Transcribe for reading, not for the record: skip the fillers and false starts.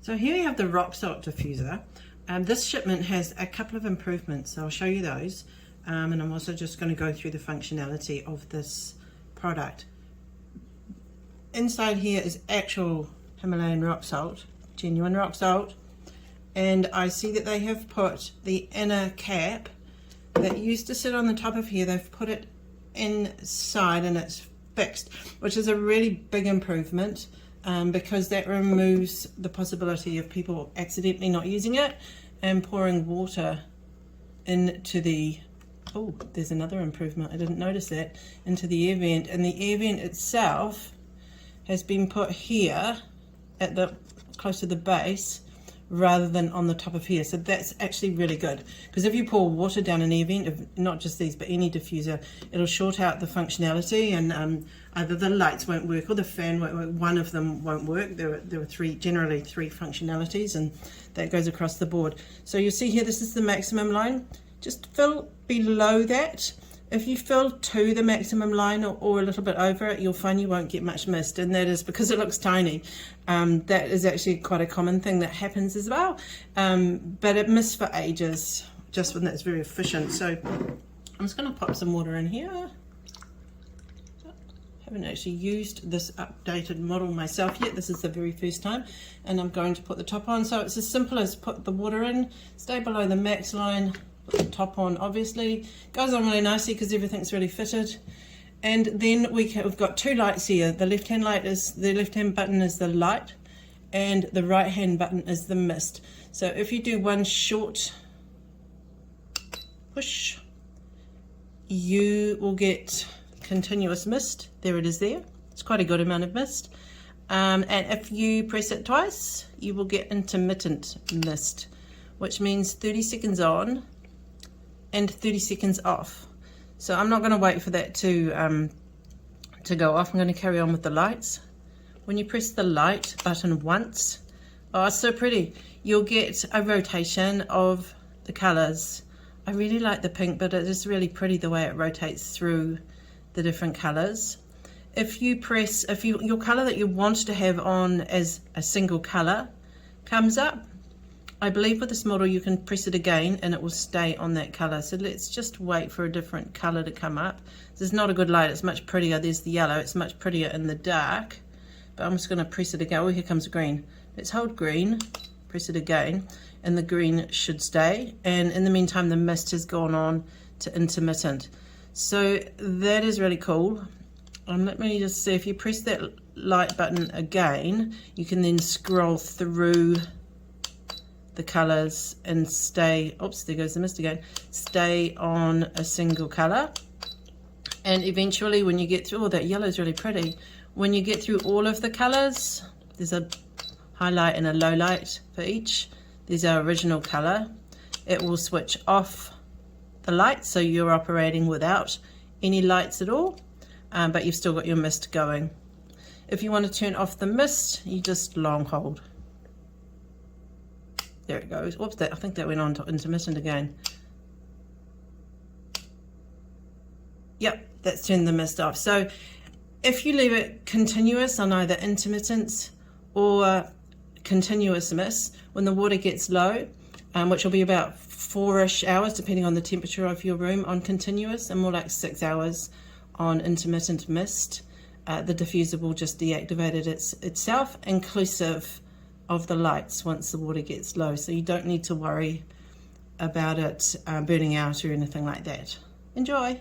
So here we have the rock salt diffuser. This shipment has a couple of improvements, so I'll show you those. And I'm also just going to go through the functionality of this product. Inside here is actual Himalayan rock salt, genuine rock salt. And I see that they have put the inner cap that used to sit on the top of here, they've put it inside and it's fixed, which is a really big improvement. Because that removes the possibility of people accidentally not using it and pouring water into the, oh, there's another improvement, I didn't notice that, into the air vent. And the air vent itself has been put here at the close to the base rather than on the top of here. So that's actually really good, because if you pour water down an air vent, not just these but any diffuser, it'll short out the functionality, and either the lights won't work or the fan won't work. One of them won't work. There were generally three functionalities, and that goes across the board. So you see here, this is the maximum line. Just fill below that. If you fill to the maximum line or a little bit over it, you'll find you won't get much mist, and that is because it looks tiny. That is actually quite a common thing that happens as well, but it mists for ages just when that's very efficient. So I'm just going to pop some water in here. Haven't actually used this updated model myself yet. This is the very first time, and I'm going to put the top on. So it's as simple as put the water in, stay below the max line, put the top on. Obviously goes on really nicely because everything's really fitted. And then we've got two lights here. The left hand button is the light, and the right hand button is the mist. So if you do one short push, you will get continuous mist. There it is there. It's quite a good amount of mist. And if you press it twice, you will get intermittent mist, which means 30 seconds on and 30 seconds off. So I'm not going to wait for that to go off. I'm going to carry on with the lights. When you press the light button once, oh, it's so pretty. You'll get a rotation of the colors. I really like the pink, but it is really pretty the way it rotates through the different colors. If you press, your color that you want to have on as a single color comes up, I believe with this model you can press it again and it will stay on that color. So let's just wait for a different color to come up. This is not a good light, it's much prettier. There's the yellow, it's much prettier in the dark, but I'm just going to press it again. Oh, here comes green. Let's hold green, press it again, and the green should stay. And in the meantime, the mist has gone on to intermittent. So that is really cool. Let me just see, if you press that light button again, you can then scroll through the colors and stay, oops, there goes the mist again, stay on a single color. And eventually when you get through, oh, that yellow is really pretty. When you get through all of the colors, there's a highlight and a low light for each. There's our original color. It will switch off the lights, so you're operating without any lights at all, but you've still got your mist going. If you want to turn off the mist, you just long hold. There it goes. Whoops, I think that went on to intermittent again. Yep, that's turned the mist off. So if you leave it continuous on either intermittence or continuous mist, when the water gets low, which will be about 4-ish hours depending on the temperature of your room on continuous, and more like 6 hours on intermittent mist, the diffuser will just deactivate it itself, inclusive of the lights once the water gets low. So you don't need to worry about it burning out or anything like that. Enjoy!